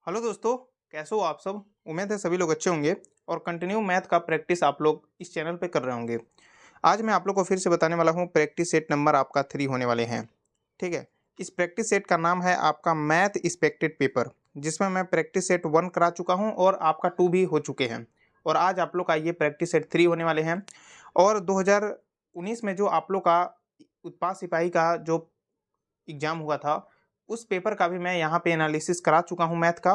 Hello दोस्तों, कैसे हो आप सब। उम्मीद है सभी लोग अच्छे होंगे और कंटिन्यू मैथ का प्रैक्टिस आप लोग इस चैनल पे कर रहे होंगे। आज मैं आप लोग को फिर से बताने वाला हूँ, प्रैक्टिस सेट नंबर आपका 3 होने वाले हैं। ठीक है। इस प्रैक्टिस सेट का नाम है आपका मैथ एक्सपेक्टेड पेपर, जिसमें मैं प्रैक्टिस सेट 1 करा चुका हूँ और आपका 2 भी हो चुके हैं। और आज आप लोग का ये प्रैक्टिस सेट 3 होने वाले हैं। और 2019 में जो आप लोग का उत्पाद सिपाही का जो एग्जाम हुआ था, उस पेपर का भी मैं यहाँ पे एनालिसिस करा चुका हूँ मैथ का।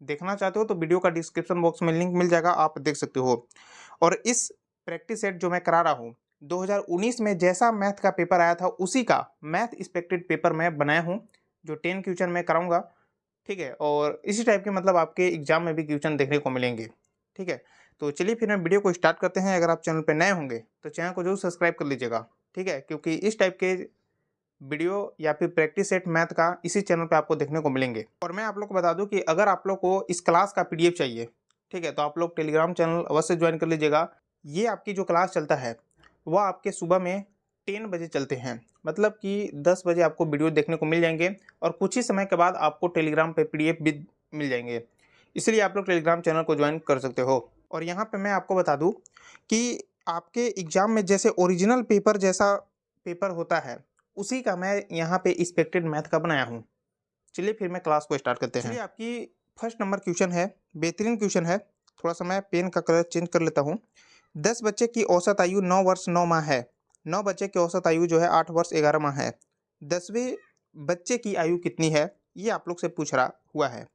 देखना चाहते हो तो वीडियो का डिस्क्रिप्शन बॉक्स में लिंक मिल जाएगा, आप देख सकते हो। और इस प्रैक्टिस सेट जो मैं करा रहा हूँ, 2019 में जैसा मैथ का पेपर आया था उसी का मैथ एक्सपेक्टेड पेपर मैं बनाया हूँ, जो 10 क्वेश्चन मैं कराऊंगा। ठीक है। और इसी टाइप के मतलब आपके एग्जाम में भी क्वेश्चन देखने को मिलेंगे। ठीक है। तो चलिए फिर मैं वीडियो को स्टार्ट करते हैं। अगर आप चैनल पर नए होंगे तो चैनल को जरूर सब्सक्राइब कर लीजिएगा। ठीक है, क्योंकि इस टाइप के वीडियो या फिर प्रैक्टिस सेट मैथ का इसी चैनल पे आपको देखने को मिलेंगे। और मैं आप लोग को बता दूं कि अगर आप लोग को इस क्लास का पीडीएफ चाहिए, ठीक है, तो आप लोग टेलीग्राम चैनल अवश्य ज्वाइन कर लीजिएगा। ये आपकी जो क्लास चलता है वह आपके सुबह में 10 बजे चलते हैं, मतलब कि 10 बजे आपको वीडियो देखने को मिल जाएंगे और कुछ ही समय के बाद आपको टेलीग्राम पे पीडीएफ भी मिल जाएंगे। इसलिए आप लोग टेलीग्राम चैनल को ज्वाइन कर सकते हो। और यहाँ पे मैं आपको बता दूं कि आपके एग्जाम में जैसे ओरिजिनल पेपर जैसा पेपर होता है, उसी का मैं यहाँ पे एक्सपेक्टेड मैथ का बनाया हूँ। चलिए फिर मैं क्लास को स्टार्ट करते हैं। चलिए, आपकी फर्स्ट नंबर क्वेश्चन है, बेहतरीन क्वेश्चन है। थोड़ा सा मैं पेन का कलर चेंज कर लेता हूँ। 10 बच्चे की औसत आयु 9 वर्ष 9 माह है। 9 बच्चे की औसत आयु जो है 8 वर्ष 11 माह है। 10वें बच्चे की आयु कितनी है, ये आप लोग से पूछ रहा हुआ है।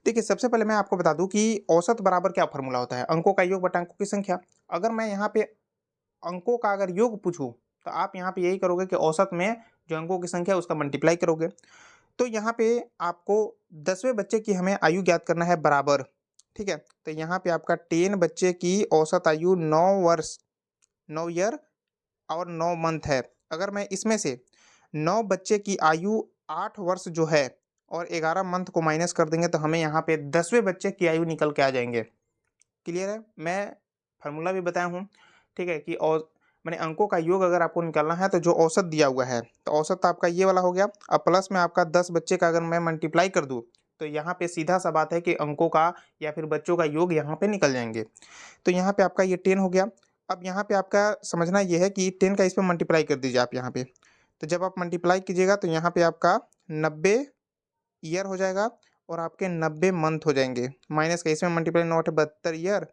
देखिए, सबसे पहले मैं आपको बता दूं कि औसत बराबर क्या फॉर्मूला होता है, अंकों का योग बटा अंकों की संख्या। अगर मैं यहाँ पे अंकों का अगर योग पूछूं तो आप यहाँ पे यही करोगे कि औसत में जो अंकों की संख्या है उसका मल्टीप्लाई करोगे। तो यहाँ पे आपको 10वें बच्चे की हमें आयु ज्ञात करना है बराबर। ठीक है, तो यहाँ पे आपका 10 बच्चे की औसत आयु 9 वर्ष 9 ईयर और 9 मंथ है। अगर मैं इसमें से 9 बच्चे की आयु 8 वर्ष जो है और 11 मंथ को माइनस कर देंगे तो हमें यहाँ पे 10वें बच्चे की आयु निकल के आ जाएंगे। क्लियर है। मैं फार्मूला भी बताया हूँ। ठीक है, कि और मैंने अंकों का योग अगर आपको निकालना है तो जो औसत दिया हुआ है, तो औसत आपका ये वाला हो गया। अब प्लस में आपका 10 बच्चे का अगर मैं मल्टीप्लाई कर दूँ तो यहाँ पे सीधा सा बात है कि अंकों का या फिर बच्चों का योग यहाँ पे निकल जाएंगे। तो यहाँ पे आपका ये 10 हो गया। अब यहाँ पे आपका समझना ये है कि 10 का इस पर मल्टीप्लाई कर दीजिए आप यहाँ पे। तो जब आप मल्टीप्लाई कीजिएगा तो यहाँ पे आपका 90 ईयर हो जाएगा और आपके 90 मंथ हो जाएंगे। माइनस का इसमें मल्टीप्लाई 9 8 72 ईयर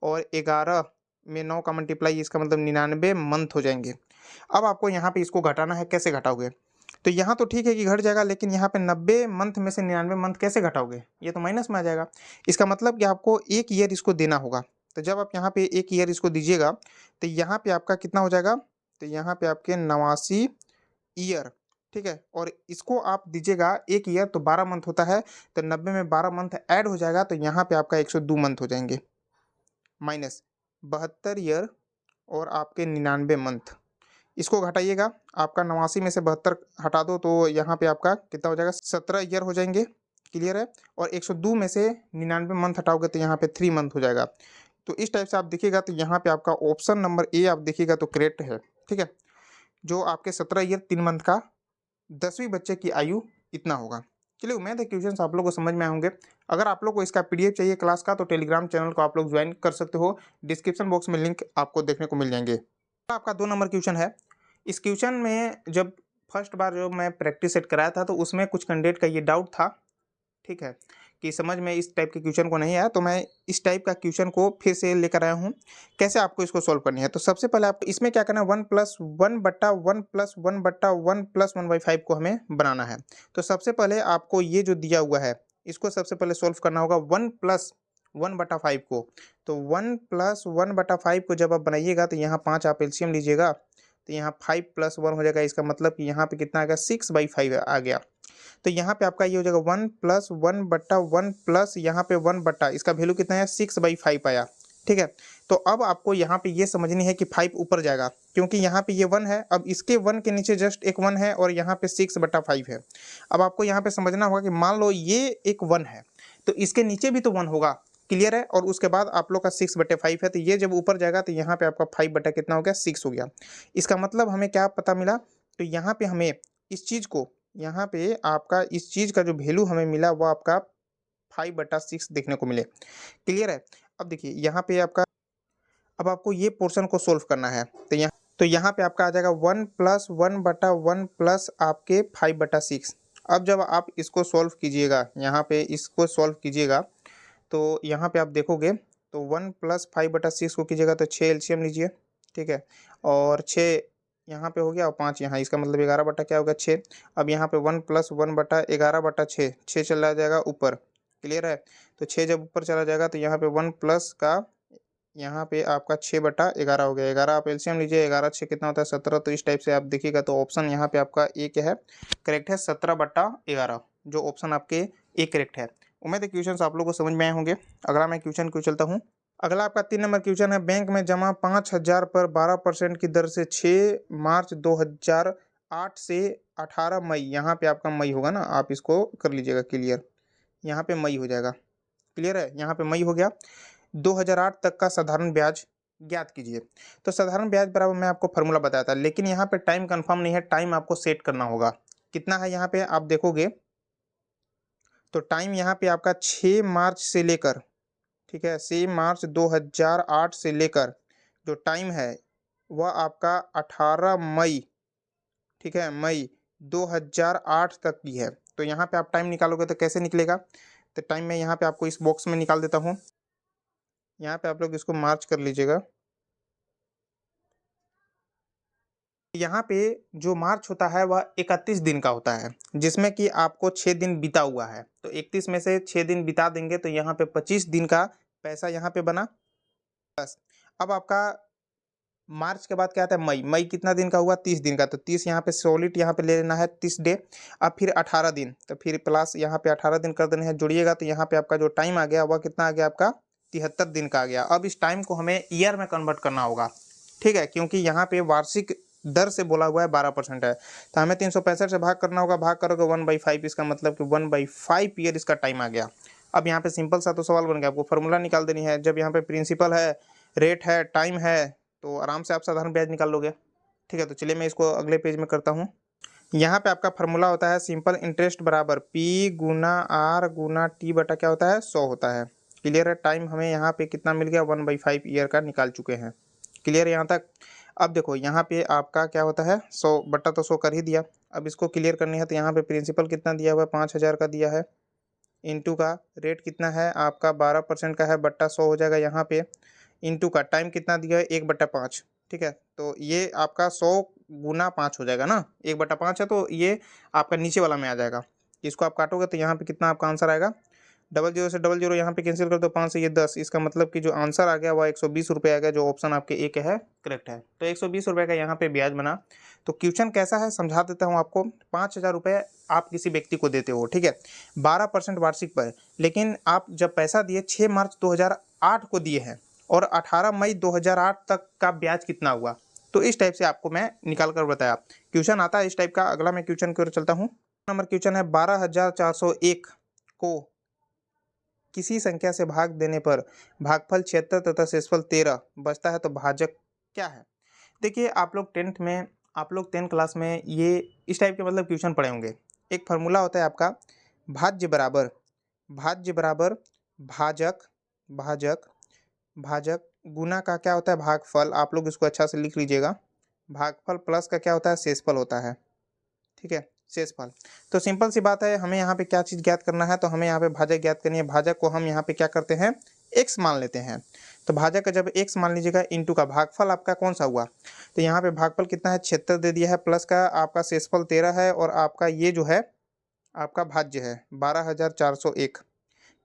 और 11 में 9 का मल्टीप्लाई, इसका मतलब 99 मंथ हो जाएंगे। अब आपको यहाँ पे इसको घटाना है, कैसे घटाओगे। तो यहाँ तो ठीक है कि घट जाएगा, लेकिन यहाँ पे 90 मंथ में से 99 मंथ कैसे घटाओगे, ये तो माइनस में आ जाएगा। इसका मतलब कि आपको एक ईयर इसको देना होगा। तो जब आप यहाँ पे एक ईयर इसको दीजिएगा तो यहाँ पे आपका कितना हो जाएगा, तो यहाँ पे आपके 89 ईयर। ठीक है, और इसको आप दीजिएगा एक ईयर तो 12 मंथ होता है, तो 90 में 12 मंथ ऐड हो जाएगा तो यहाँ पे आपका 102 मंथ हो जाएंगे। माइनस 72 ईयर और आपके 99 मंथ, इसको घटाइएगा। आपका 89 में से 72 हटा दो तो यहाँ पे आपका कितना हो जाएगा, 17 ईयर हो जाएंगे। क्लियर है। और 102 में से 99 मंथ हटाओगे तो यहाँ पे 3 मंथ हो जाएगा। तो इस टाइप से आप देखिएगा तो यहाँ पे आपका ऑप्शन नंबर ए आप देखिएगा तो करेक्ट है। ठीक है, जो आपके 17 ईयर 3 मंथ का 10वीं बच्चे की आयु इतना होगा। चलिए, उम्मीद है क्वेश्चन आप लोग को समझ में आए होंगे। अगर आप लोग को इसका पीडीएफ चाहिए क्लास का तो टेलीग्राम चैनल को आप लोग ज्वाइन कर सकते हो। डिस्क्रिप्शन बॉक्स में लिंक आपको देखने को मिल जाएंगे। आपका 2 नंबर क्वेश्चन है। इस क्वेश्चन में जब फर्स्ट बार जो मैं प्रैक्टिस सेट कराया था तो उसमें कुछ कैंडिडेट का ये डाउट था, ठीक है, कि समझ में इस टाइप के क्वेश्चन को नहीं आया, तो मैं इस टाइप का क्वेश्चन को फिर से लेकर आया हूँ। कैसे आपको इसको सॉल्व करनी है, तो सबसे पहले आप इसमें क्या करना है, 1+1/1+1/1+1/5 को हमें बनाना है। तो सबसे पहले आपको ये जो दिया हुआ है इसको सबसे पहले सॉल्व करना होगा 1+1/5 को। तो 1+1/5 को जब आप बनाइएगा तो यहाँ 5 आप एलसीएम लीजिएगा तो यहाँ 5+1 हो जाएगा। इसका मतलब कि यहाँ पे कितना आ गया, 6/5 आ गया। तो यहाँ पे आपका ये हो जाएगा 1+1/1 प्लस यहाँ पे 1 बट्टा इसका वैल्यू कितना है, 6/5 आया। ठीक है, तो अब आपको यहाँ पे ये समझनी है कि 5 ऊपर जाएगा, क्योंकि यहाँ पे ये 1 है। अब इसके 1 के नीचे जस्ट एक 1 है और यहाँ पे 6/5 है। अब आपको यहाँ पे समझना होगा कि मान लो ये एक 1 है तो इसके नीचे भी तो 1 होगा। क्लियर है। और उसके बाद आप लोग का 6/5 है, तो ये जब ऊपर जाएगा तो यहाँ पे आपका 5 बटा कितना हो गया, 6 हो गया। इसका मतलब हमें क्या पता मिला, तो यहाँ पे हमें इस चीज़ को, यहाँ पे आपका इस चीज़ का जो वैल्यू हमें मिला वो आपका 5/6 देखने को मिले। क्लियर है? अब देखिए यहाँ पे आपका, अब आपको ये पोर्शन को सोल्व करना है, तो यहाँ पे आपका आ जाएगा 1 प्लस 1/1 प्लस आपके 5/6। अब जब आप इसको सोल्व कीजिएगा, यहाँ पे इसको सोल्व कीजिएगा, तो यहाँ पे आप देखोगे तो 1 प्लस 5/6 को कीजिएगा तो 6 एलसीएम लीजिए, ठीक है, और 6 यहाँ पे हो गया और 5 यहाँ, इसका मतलब 11 बटा क्या होगा 6। अब यहाँ पे 1 प्लस 1/11/6, 6 चला जाएगा ऊपर। क्लियर है? तो 6 जब ऊपर चला जाएगा तो यहाँ पे 1 प्लस का यहाँ पे आपका 6/11 हो गया। 11 आप एलसीएम लीजिए, 11 6 कितना होता है 17। तो इस टाइप से आप देखिएगा तो ऑप्शन यहाँ पे आपका ए क्या है, करेक्ट है, 17/11, जो ऑप्शन आपके ए करेक्ट है। उम्मीद है क्वेश्चन आप लोगों को समझ में आए होंगे। अगला मैं क्वेश्चन को चलता हूँ। अगला आपका 3 नंबर क्वेश्चन है, बैंक में जमा 5,000 पर 12% की दर से 6 मार्च 2008 से 18 मई, यहाँ पे आपका मई होगा ना, आप इसको कर लीजिएगा क्लियर, यहाँ पे मई हो जाएगा। क्लियर है? यहाँ पे मई हो गया। 2008 तक का साधारण ब्याज ज्ञात कीजिए। तो साधारण ब्याज बराबर मैं आपको फॉर्मूला बताया था, लेकिन यहाँ पे टाइम कंफर्म नहीं है, टाइम आपको सेट करना होगा। कितना है यहाँ पे आप देखोगे तो टाइम यहाँ पे आपका 6 मार्च से लेकर, ठीक है, 6 मार्च 2008 से लेकर जो टाइम है वह आपका 18 मई, ठीक है, मई 2008 तक की है। तो यहाँ पे आप टाइम निकालोगे तो कैसे निकलेगा? तो टाइम मैं यहाँ पे आपको इस बॉक्स में निकाल देता हूँ। यहाँ पे आप लोग इसको मार्च कर लीजिएगा। यहाँ पे जो मार्च होता है वह 31 दिन का होता है, जिसमें कि आपको 6 दिन बीता हुआ है। तो 31 में से 6 दिन बिता देंगे तो यहाँ पे 25 दिन का पैसा यहाँ पे बना। बस अब आपका मार्च के बाद क्या आता है मई, मई कितना दिन का हुआ 30 दिन का, तो 30 यहाँ पे सॉलिड यहाँ पे ले लेना है 30 डे। अब फिर 18 दिन, तो फिर प्लस यहाँ पे 18 दिन कर देने हैं, जुड़िएगा तो यहाँ पे आपका जो टाइम आ गया वह कितना आ गया आपका 73 दिन का आ गया। अब इस टाइम को हमें ईयर में कन्वर्ट करना होगा, ठीक है, क्योंकि यहाँ पे वार्षिक दर से बोला हुआ है 12% है, तो हमें 365 से भाग करना होगा। भाग करोगे 1/5, इसका मतलब कि 1/5 ईयर इसका टाइम आ गया। अब यहाँ पे सिंपल सा तो सवाल बन गया, आपको फॉर्मूला निकाल देनी है। जब यहाँ पे प्रिंसिपल है, रेट है, टाइम है, तो आराम से आप साधारण ब्याज निकाल लोगे। ठीक है, तो चलिए मैं इसको अगले पेज में करता हूँ। यहाँ पे आपका फॉर्मूला होता है सिंपल इंटरेस्ट बराबर P गुना R गुना T बटा क्या होता है 100 होता है। क्लियर है? टाइम हमें यहाँ पे कितना मिल गया 1/5 ईयर का निकाल चुके हैं। क्लियर है यहाँ तक? अब देखो यहाँ पे आपका क्या होता है 100 बट्टा तो 100 कर ही दिया। अब इसको क्लियर करनी है तो यहाँ पे प्रिंसिपल कितना दिया हुआ है 5,000 का दिया है, इंटू का रेट कितना है आपका 12% का है, बट्टा 100 हो जाएगा यहाँ पे, इंटू का टाइम कितना दिया है 1/5। ठीक है, तो ये आपका 100 गुना 5 हो जाएगा ना, 1/5 है तो ये आपका नीचे वाला में आ जाएगा। इसको आप काटोगे तो यहाँ पे कितना आपका आंसर आएगा, 00 से 00 यहाँ पे कैंसिल कर दो, 5 से ये 10, इसका मतलब कि जो आंसर आ गया वह 120 रुपये आ गया, जो ऑप्शन आपके एक है करेक्ट है। तो 120 रुपये का यहाँ पे ब्याज बना। तो क्वेश्चन कैसा है समझा देता हूँ आपको। 5,000 रुपये आप किसी व्यक्ति को देते हो, ठीक है, 12% वार्षिक पर, लेकिन आप जब पैसा दिए 6 मार्च 2008 को दिए हैं और 18 मई 2008 तक का ब्याज कितना हुआ, तो इस टाइप से आपको मैं निकाल कर बताया। क्वेश्चन आता है इस टाइप का। अगला मैं क्वेश्चन की ओर चलता हूँ। नंबर क्वेश्चन है 12,401 को किसी संख्या से भाग देने पर भागफल 76 तथा शेषफल 13 बचता है, तो भाजक क्या है? देखिए आप लोग 10 क्लास में ये इस टाइप के मतलब क्वेश्चन पढ़े होंगे। एक फार्मूला होता है आपका भाज्य बराबर भाजक भाजक भाजक गुना का क्या होता है भागफल। आप लोग इसको अच्छा से लिख लीजिएगा। भागफल प्लस का क्या होता है शेषफल होता है, ठीक है, शेषफल। तो सिंपल सी बात है, हमें यहाँ पे क्या चीज़ ज्ञात करना है, तो हमें यहाँ पे भाजक ज्ञात करनी है। भाजक को हम यहाँ पे क्या करते हैं x मान लेते हैं। तो भाजक का जब x मान लीजिएगा, इंटू का भागफल आपका कौन सा हुआ, तो यहाँ पे भागफल कितना है 76 दे दिया है, प्लस का आपका शेषफल 13 है, और आपका ये जो है आपका भाज्य है 12,401।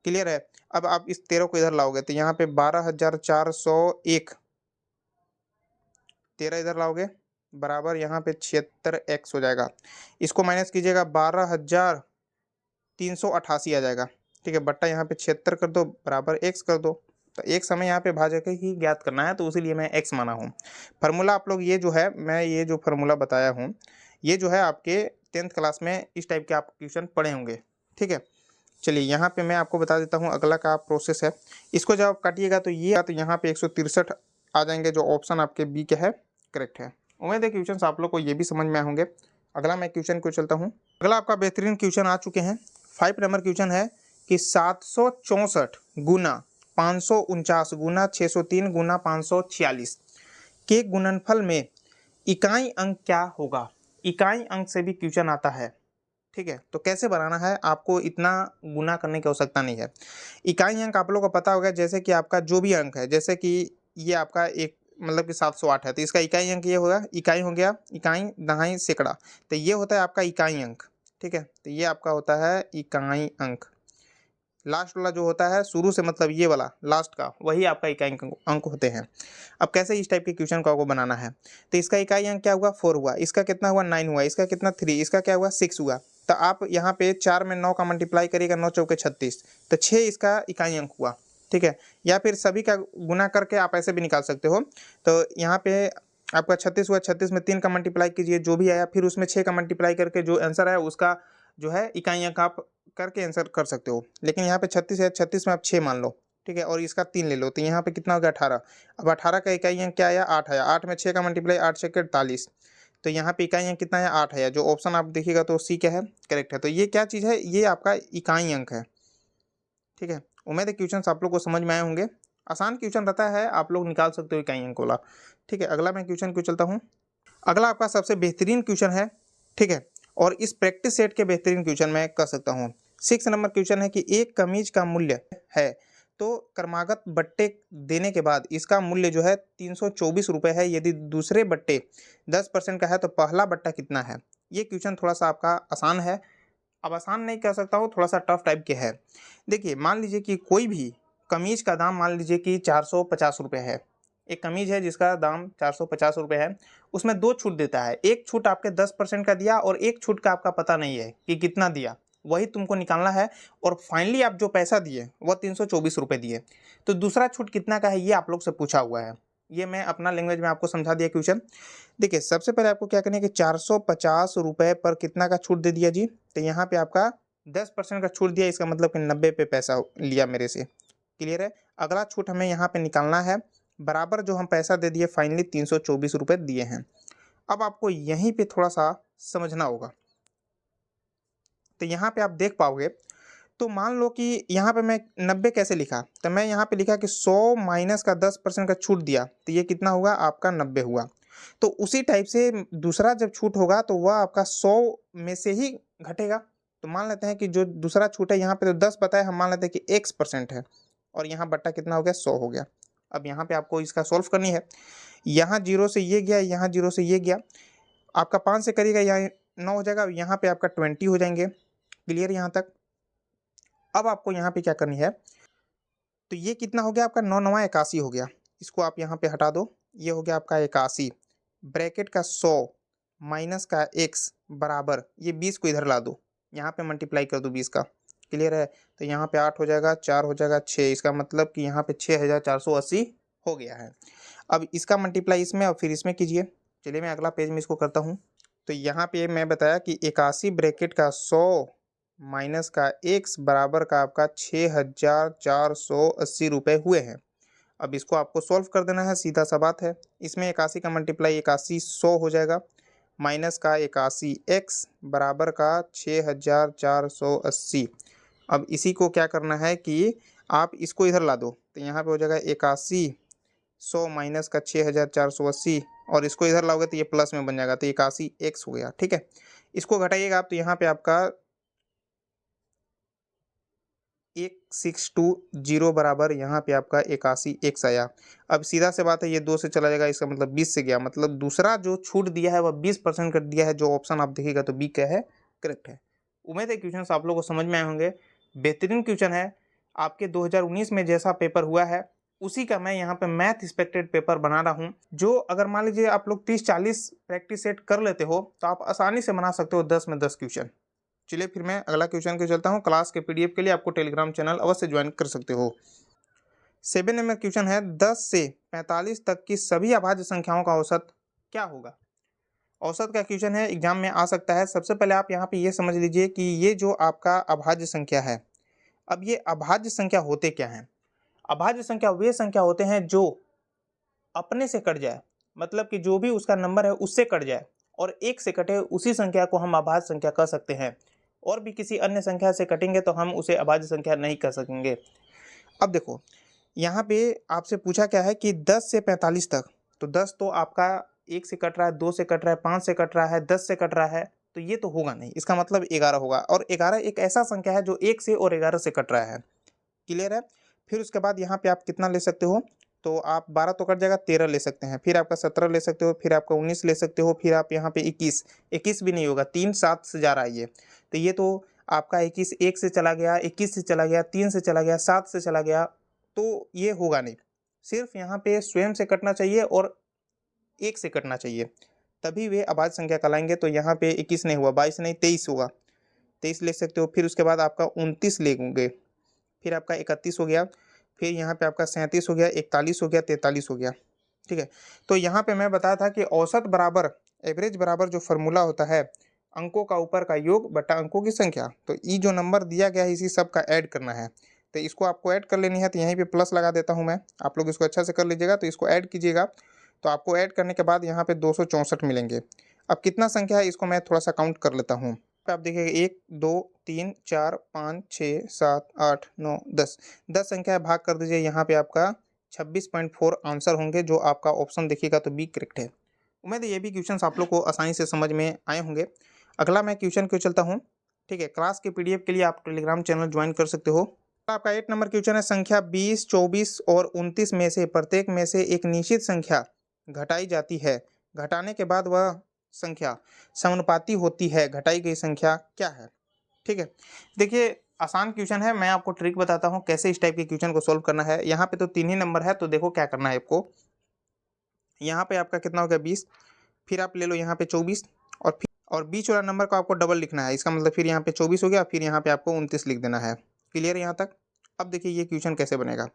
क्लियर है? अब आप इस 13 को इधर लाओगे तो यहाँ पे 12,401, 13 इधर लाओगे बराबर यहाँ पे 76x हो जाएगा। इसको माइनस कीजिएगा 12,388 आ जाएगा, ठीक है, बट्टा यहाँ पे 76 कर दो बराबर x कर दो। तो एक समय यहाँ पे भाजक ही ज्ञात करना है, तो इसीलिए मैं x माना हूँ। फार्मूला आप लोग ये जो है, मैं ये जो फार्मूला बताया हूँ, ये जो है आपके 10th क्लास में इस टाइप के आप क्वेश्चन पढ़े होंगे, ठीक है। चलिए यहाँ पे मैं आपको बता देता हूँ अगला का प्रोसेस है। इसको जब आप काटिएगा तो ये तो यहाँ पे 163 आ जाएंगे, जो ऑप्शन आपके बी के है करेक्ट है। उम्मीद है क्वेश्चन आप लोग को ये भी समझ में आए होंगे। अगला मैं क्वेश्चन को चलता हूँ। अगला आपका बेहतरीन क्वेश्चन आ चुके हैं। 5 नंबर क्वेश्चन है, कि 764 गुना 549 गुना 603 गुना 546 के गुणनफल में इकाई अंक क्या होगा। इकाई अंक से भी क्वेश्चन आता है, ठीक है। तो कैसे बनाना है, आपको इतना गुना करने की आवश्यकता नहीं है। इकाई अंक आप लोगों को पता होगा, जैसे कि आपका जो भी अंक है, जैसे कि ये आपका एक मतलब कि 708 है, तो इसका इकाई अंक ये होगा, इकाई हो गया, इकाई दहाई सैकड़ा, तो ये होता है आपका इकाई अंक, ठीक है। तो ये आपका होता है इकाई अंक। लास्ट वाला जो होता है शुरू से मतलब ये वाला लास्ट का, वही आपका इकाई अंक होते हैं। अब कैसे इस टाइप के क्वेश्चन को आपको बनाना है, तो इसका इकाई अंक क्या हुआ 4 हुआ, इसका कितना हुआ 9 हुआ, इसका कितना 3, इसका क्या हुआ 6 हुआ। तो आप यहाँ पे 4 में 9 का मल्टीप्लाई करिएगा, 9 चौके 36, तो 6 इसका इकाई अंक हुआ, ठीक है। या फिर सभी का गुना करके आप ऐसे भी निकाल सकते हो। तो यहाँ पे आपका 36 हुआ, 36 में 3 का मल्टीप्लाई कीजिए, जो भी आया, फिर उसमें 6 का मल्टीप्लाई करके जो आंसर आया उसका जो है इकाई अंक आप करके आंसर कर सकते हो। लेकिन यहाँ पे 36 है, 36 में आप 6 मान लो, ठीक है, और इसका 3 ले लो, तो यहाँ पे कितना हो गया 18। अब 18 का इकाई अंक क्या आया 8 आया, 8 में 6 का मल्टीप्लाई 8 6 48, तो यहाँ पे इकाई अंक कितना है 8 है। जो ऑप्शन आप देखिएगा तो सी क्या है, करेक्ट है। तो ये क्या चीज़ है, ये आपका इकाई अंक है, ठीक है। उम्मीद है क्वेश्चन आप लोग को समझ में आए होंगे। आसान क्वेश्चन रहता है, आप लोग निकाल सकते हो इकाई अंक वाला, ठीक है। अगला मैं क्वेश्चन को चलता हूँ। अगला आपका सबसे बेहतरीन क्वेश्चन है, ठीक है, और इस प्रैक्टिस सेट के बेहतरीन क्वेश्चन मैं कर सकता हूँ। 6 नंबर क्वेश्चन है कि एक कमीज का मूल्य है, तो क्रमागत बट्टे देने के बाद इसका मूल्य जो है 324 रुपये है। यदि दूसरे बट्टे 10% का है तो पहला बट्टा कितना है। ये क्वेश्चन थोड़ा सा आपका आसान है, अब आसान नहीं कह सकता हूँ, थोड़ा सा टफ टाइप के है। देखिए मान लीजिए कि कोई भी कमीज का दाम मान लीजिए कि 450 रुपये है। एक कमीज है जिसका दाम 450 रुपये है, उसमें 2 छूट देता है। एक छूट आपके 10% का दिया और एक छूट का आपका पता नहीं है कि कितना दिया, वही तुमको निकालना है। और फाइनली आप जो पैसा दिए वह 324 रुपये दिए, तो दूसरा छूट कितना का है ये आप लोग से पूछा हुआ है। ये मैं अपना लैंग्वेज में आपको समझा दिया क्वेश्चन। देखिए सबसे पहले आपको क्या करना है कि 450 रुपये पर कितना का छूट दे दिया जी, तो यहाँ पे आपका 10% का छूट दिया, इसका मतलब कि 90 पे पैसा लिया मेरे से। क्लियर है। अगला छूट हमें यहाँ पे निकालना है, बराबर जो हम पैसा दे दिए फाइनली 324 रुपये दिए हैं। अब आपको यहीं पे थोड़ा सा समझना होगा। तो यहाँ पे आप देख पाओगे, तो मान लो कि यहाँ पे मैं 90 कैसे लिखा, तो मैं यहाँ पे लिखा कि 100 माइनस का 10% का छूट दिया, तो ये कितना हुआ आपका 90 हुआ। तो उसी टाइप से दूसरा जब छूट होगा तो वह आपका 100 में से ही घटेगा। तो मान लेते हैं कि जो दूसरा छूट है यहाँ पे तो 10 बताया, हम मान लेते हैं कि x% है, और यहाँ बट्टा कितना हो गया 100 हो गया। अब यहाँ पे आपको इसका सॉल्व करनी है। यहाँ 0 से ये गया, यहाँ 0 से ये गया, आपका 5 से करिएगा यहाँ 9 हो जाएगा, यहाँ पे आपका 20 हो जाएंगे। क्लियर यहाँ तक। अब आपको यहाँ पे क्या करनी है, तो ये कितना हो गया आपका 9 9 81 हो गया, इसको आप यहाँ पे हटा दो, ये हो गया आपका 81, ब्रैकेट का 100 माइनस का x बराबर ये 20 को इधर ला दो, यहाँ पे मल्टीप्लाई कर दो 20 का। क्लियर है। तो यहाँ पे 8 हो जाएगा, 4 हो जाएगा 6, इसका मतलब कि यहाँ पे 6480 हो गया है। अब इसका मल्टीप्लाई इसमें और फिर इसमें कीजिए। चलिए मैं अगला पेज में इसको करता हूँ। तो यहाँ पे मैं बताया कि 81 ब्रैकेट का 100 माइनस का x बराबर का आपका 6480 रुपये हुए हैं। अब इसको आपको सॉल्व कर देना है, सीधा सा बात है। इसमें 81 का मल्टीप्लाई 81 100 हो जाएगा, माइनस का 81 x बराबर का 6480। अब इसी को क्या करना है कि आप इसको इधर ला दो, तो यहाँ पे हो जाएगा 81 100 माइनस का 6480, और इसको इधर लाओगे तो ये प्लस में बन जाएगा, तो 81 x हो गया। ठीक है, इसको घटाइएगा आप, तो यहाँ पे आपका 1620 बराबर यहाँ पे आपका 81 x आया। अब सीधा से बात है, ये 2 से चला जाएगा, इसका मतलब 20 से गया, मतलब दूसरा जो छूट दिया है वह 20% कर दिया है। जो ऑप्शन आप देखिएगा तो बी क्या है, करेक्ट है। उम्मीद है क्वेश्चन आप लोगों को समझ में आए होंगे। बेहतरीन क्वेश्चन है, आपके 2019 में जैसा पेपर हुआ है उसी का मैं यहाँ पे मैथ एक्सपेक्टेड पेपर बना रहा हूँ। जो अगर मान लीजिए आप लोग 30-40 प्रैक्टिस सेट कर लेते हो तो आप आसानी से बना सकते हो 10 में 10 क्वेश्चन। चलिए फिर मैं अगला क्वेश्चन को चलता हूँ। क्लास के पीडीएफ के लिए आपको टेलीग्राम चैनल अवश्य ज्वाइन कर सकते हो। 7 नंबर क्वेश्चन है, 10 से 45 तक की सभी अभाज्य संख्याओं का औसत क्या होगा। औसत का क्वेश्चन है, एग्जाम में आ सकता है। सबसे पहले आप यहाँ पे ये समझ लीजिए कि ये जो आपका अभाज्य संख्या है, अब ये अभाज्य संख्या होते क्या हैं। अभाज्य संख्या वे संख्या होते हैं जो अपने से कट जाए, मतलब कि जो भी उसका नंबर है उससे कट जाए और एक से कटे, उसी संख्या को हम अभाज्य संख्या कह सकते हैं। और भी किसी अन्य संख्या से कटेंगे तो हम उसे अभाज्य संख्या नहीं कह सकेंगे। अब देखो यहाँ पे आपसे पूछा क्या है कि 10 से 45 तक, तो 10 तो आपका 1 से कट रहा है, 2 से कट रहा है, 5 से कट रहा है, 10 से कट रहा है, तो ये तो होगा नहीं, इसका मतलब 11 होगा। और 11 एक ऐसा संख्या है जो 1 से और 11 से कट रहा है। क्लियर है। फिर उसके बाद यहाँ पे आप कितना ले सकते हो, तो आप 12 तो कट जाएगा, 13 ले सकते हैं, फिर आपका 17 ले सकते हो, फिर आपका 19 ले सकते हो, फिर आप यहाँ पे 21 भी नहीं होगा, 3 7 से जा रहा है ये, तो ये तो आपका 21 1 से चला गया, 21 से चला गया, 3 से चला गया, 7 से चला गया, तो ये होगा नहीं। सिर्फ यहाँ पे स्वयं से कटना चाहिए और 1 से कटना चाहिए, तभी वे अभाज्य संख्या कहलाएंगे। तो यहाँ पे 21 नहीं हुआ, 22 नहीं 23 होगा, 23 ले सकते हो। फिर उसके बाद आपका 29 लेंगे, फिर आपका 31 हो गया, फिर यहाँ पे आपका 37 हो गया, 41 हो गया, 43 हो गया। ठीक है, तो यहाँ पे मैं बताया था कि औसत बराबर एवरेज बराबर जो फॉर्मूला होता है, अंकों का ऊपर का योग बटा अंकों की संख्या, तो ये जो नंबर दिया गया है इसी सब का ऐड करना है। तो इसको आपको ऐड कर लेनी है, तो यहीं पे प्लस लगा देता हूँ मैं, आप लोग इसको अच्छा से कर लीजिएगा। तो इसको ऐड कीजिएगा, तो आपको ऐड करने के बाद यहाँ पे 264 मिलेंगे। अब कितना संख्या है इसको मैं थोड़ा सा काउंट कर लेता हूँ। आप देखिएगा 1 2 3 4 5 6 7 8 9 10 10 संख्या भाग कर दीजिए, यहाँ पे आपका 26.4 आंसर होंगे, जो आपका ऑप्शन देखिएगा तो बी करेक्ट है। उम्मीद है ये भी क्वेश्चन आप लोग को आसानी से समझ में आए होंगे। अगला मैं क्वेश्चन क्यों चलता हूँ। ठीक है, क्लास के पीडीएफ के लिए आप टेलीग्राम चैनल ज्वाइन कर सकते हो। आपका 8 नंबर क्वेश्चन है, संख्या 20 24 और 29 में से प्रत्येक में से एक निश्चित संख्या घटाई जाती है, घटाने के बाद वह संख्या समानुपाती होती है, घटाई गई संख्या क्या है। ठीक है, देखिए आसान क्वेश्चन है, मैं आपको ट्रिक बताता हूँ कैसे इस टाइप के क्वेश्चन को सॉल्व करना है। यहाँ पे तो 3 ही नंबर है, तो देखो क्या करना है आपको। यहाँ पे आपका कितना हो गया 20, फिर आप ले लो यहाँ पे 24, और बीच वाला नंबर को आपको डबल लिखना है, इसका मतलब फिर यहाँ पे 24 हो गया, फिर यहाँ पे आपको 29 लिख देना है। क्लियर है यहाँ तक। अब देखिए ये क्वेश्चन कैसे बनेगा।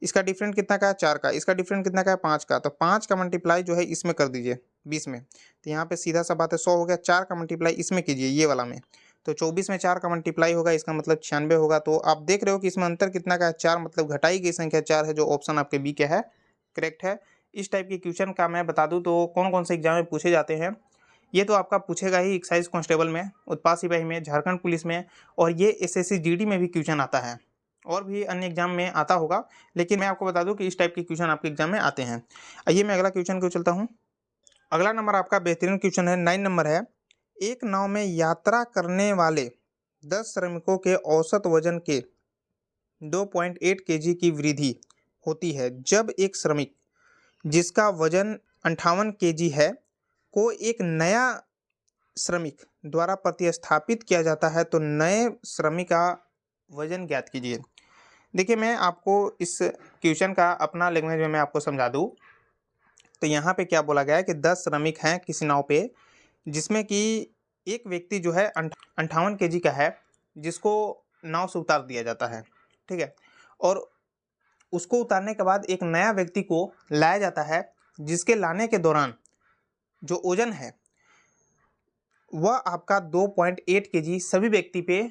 इसका डिफरेंट कितना का है 4 का, इसका डिफरेंट कितना का है 5 का, तो 5 का मल्टीप्लाई जो है इसमें कर दीजिए 20 में, तो यहाँ पे सीधा सा बात है 100 हो गया। 4 का मल्टीप्लाई इसमें कीजिए ये वाला में, तो 24 में 4 का मल्टीप्लाई होगा, इसका मतलब 96 होगा। तो आप देख रहे हो कि इसमें अंतर कितना का है 4, मतलब घटाई गई संख्या 4 है, जो ऑप्शन आपके बी के है करेक्ट है। इस टाइप के क्वेश्चन का मैं बता दूं तो कौन कौन से एग्जाम में पूछे जाते हैं। ये तो आपका पूछेगा ही एक्साइज कांस्टेबल में, उत्पाद सिपाही में, झारखंड पुलिस में, और ये एसएससी जीडी में भी क्वेश्चन आता है, और भी अन्य एग्जाम में आता होगा, लेकिन मैं आपको बता दूं कि इस टाइप के क्वेश्चन आपके एग्जाम में आते हैं। आइए मैं अगला क्वेश्चन को चलता हूँ। अगला नंबर आपका बेहतरीन क्वेश्चन है, 9 नंबर है। एक नाव में यात्रा करने वाले 10 श्रमिकों के औसत वजन के 2.8 केजी की वृद्धि होती है जब एक श्रमिक जिसका वजन 58 केजी है को एक नया श्रमिक द्वारा प्रतिस्थापित किया जाता है, तो नए श्रमिक का वजन ज्ञात कीजिए। देखिए मैं आपको इस क्वेश्चन का अपना लैंग्वेज में मैं आपको समझा दूँ, तो यहाँ पे क्या बोला गया है कि 10 श्रमिक हैं किसी नाव पे, जिसमें कि एक व्यक्ति जो है 58 केजी का है, जिसको नाव से उतार दिया जाता है। ठीक है, और उसको उतारने के बाद एक नया व्यक्ति को लाया जाता है, जिसके लाने के दौरान जो ओजन है वह आपका 2.8 केजी सभी व्यक्ति पे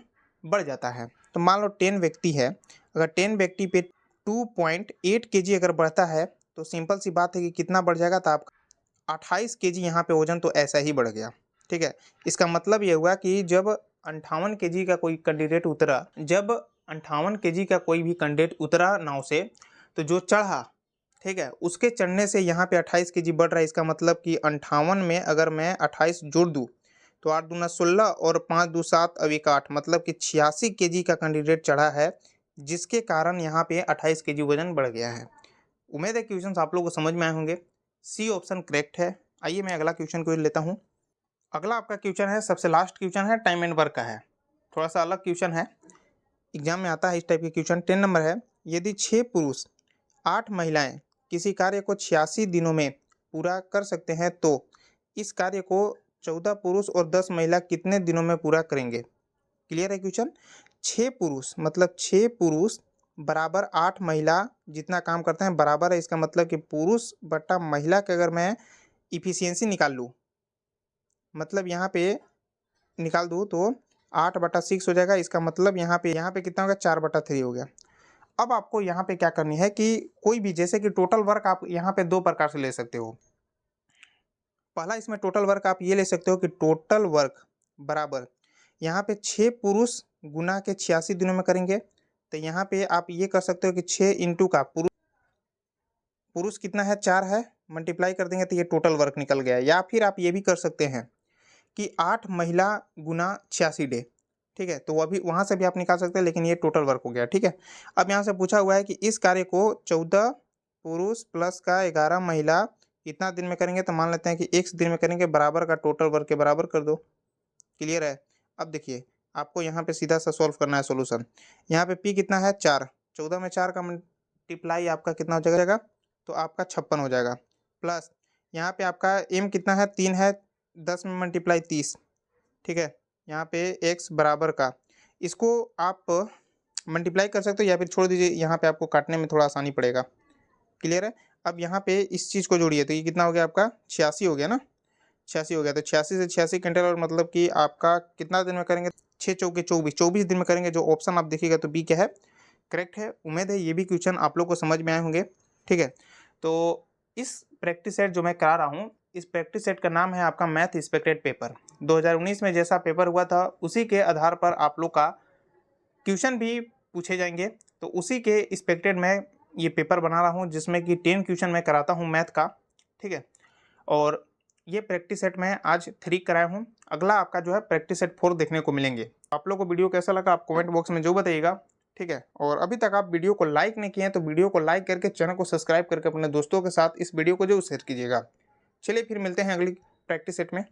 बढ़ जाता है। तो मान लो 10 व्यक्ति है, अगर 10 व्यक्ति पे 2.8 केजी अगर बढ़ता है, तो सिंपल सी बात है कि कितना बढ़ जाएगा, तो आपका 28 केजी यहाँ पे ओजन तो ऐसा ही बढ़ गया। ठीक है, इसका मतलब ये हुआ कि जब 58 केजी का कोई कैंडिडेट उतरा, जब 58 केजी का कोई भी कैंडिडेट उतरा नाव से, तो जो चढ़ा, ठीक है, उसके चढ़ने से यहाँ पे 28 केजी बढ़ रहा है। इसका मतलब कि 58 में अगर मैं 28 जोड़ दूँ तो 8 दूना 16 और 5 दू 7 अब 1 8, मतलब कि 86 केजी का कैंडिडेट चढ़ा है, जिसके कारण यहाँ पे 28 केजी वजन बढ़ गया है। उम्मीद है क्वेश्चन आप लोगों को समझ में आए होंगे। सी ऑप्शन करेक्ट है। आइए मैं अगला क्वेश्चन को लेता हूँ। अगला आपका क्वेश्चन है, सबसे लास्ट क्वेश्चन है, टाइम एंड वर्क का है, थोड़ा सा अलग क्वेश्चन है, एग्जाम में आता है इस टाइप के क्वेश्चन। 10 नंबर है, यदि 6 पुरुष 8 महिलाएं किसी कार्य को 86 दिनों में पूरा कर सकते हैं, तो इस कार्य को 14 पुरुष और 10 महिला कितने दिनों में पूरा करेंगे। क्लियर है क्वेश्चन। 6 पुरुष मतलब 6 पुरुष बराबर 8 महिला जितना काम करते हैं बराबर है, इसका मतलब कि पुरुष बटा महिला के अगर मैं इफिशियंसी निकाल लूँ, मतलब यहाँ पे निकाल दूँ, तो 8/6 हो जाएगा। इसका मतलब यहाँ पे कितना होगा, 4/3 हो गया। अब आपको यहाँ पे क्या करनी है कि कोई भी, जैसे कि टोटल वर्क आप यहाँ पे 2 प्रकार से ले सकते हो। पहला इसमें टोटल वर्क आप ये ले सकते हो कि टोटल वर्क बराबर यहाँ पे 6 पुरुष गुना के 86 दिनों में करेंगे, तो यहाँ पे आप ये कर सकते हो कि 6 इंटू का पुरुष कितना है 4 है, मल्टीप्लाई कर देंगे तो ये टोटल वर्क निकल गया। या फिर आप ये भी कर सकते हैं कि 8 महिला गुना 86 डे, ठीक है, तो अभी वहाँ से भी आप निकाल सकते हैं, लेकिन ये टोटल वर्क हो गया। ठीक है, अब यहाँ से पूछा हुआ है कि इस कार्य को 14 पुरुष प्लस का 11 महिला इतना दिन में करेंगे, तो मान लेते हैं कि x दिन में करेंगे, बराबर का टोटल वर्क के बराबर कर दो। क्लियर है। अब देखिए आपको यहाँ पे सीधा सा सॉल्व करना है सोल्यूशन। यहाँ पे p कितना है 4, 14 में 4 का मल्टीप्लाई आपका कितना हो जाएगा, तो आपका 56 हो जाएगा। प्लस यहाँ पे आपका m कितना है 3 है, 10 में मल्टीप्लाई 30, ठीक है। यहाँ पे x बराबर का, इसको आप मल्टीप्लाई कर सकते हो या फिर छोड़ दीजिए, यहाँ पे आपको काटने में थोड़ा आसानी पड़ेगा। क्लियर है। अब यहाँ पे इस चीज़ को जोड़िए, तो ये कितना हो गया आपका 86 हो गया ना, 86 हो गया। तो 86 से 86 कैंसिल, और मतलब कि आपका कितना दिन में करेंगे, 6 चौके 24, 24 दिन में करेंगे। जो ऑप्शन आप देखिएगा तो बी क्या है, करेक्ट है। उम्मीद है ये भी क्वेश्चन आप लोग को समझ में आए होंगे। ठीक है, तो इस प्रैक्टिस सेट जो मैं करा रहा हूँ, इस प्रैक्टिस सेट का नाम है आपका मैथ एक्सपेक्टेड पेपर। 2019 में जैसा पेपर हुआ था उसी के आधार पर आप लोग का क्वेश्चन भी पूछे जाएंगे। तो उसी के एक्सपेक्टेड मैं ये पेपर बना रहा हूँ, जिसमें कि 10 क्वेश्चन मैं कराता हूँ मैथ का। ठीक है, और ये प्रैक्टिस सेट मैं आज 3 कराया हूँ। अगला आपका जो है प्रैक्टिस सेट 4 देखने को मिलेंगे। आप लोग को वीडियो कैसा लगा आप कमेंट बॉक्स में जो बताइएगा। ठीक है, और अभी तक आप वीडियो को लाइक नहीं किए हैं तो वीडियो को लाइक करके चैनल को सब्सक्राइब करके अपने दोस्तों के साथ इस वीडियो को जरूर शेयर कीजिएगा। चलिए फिर मिलते हैं अगली प्रैक्टिस सेट में।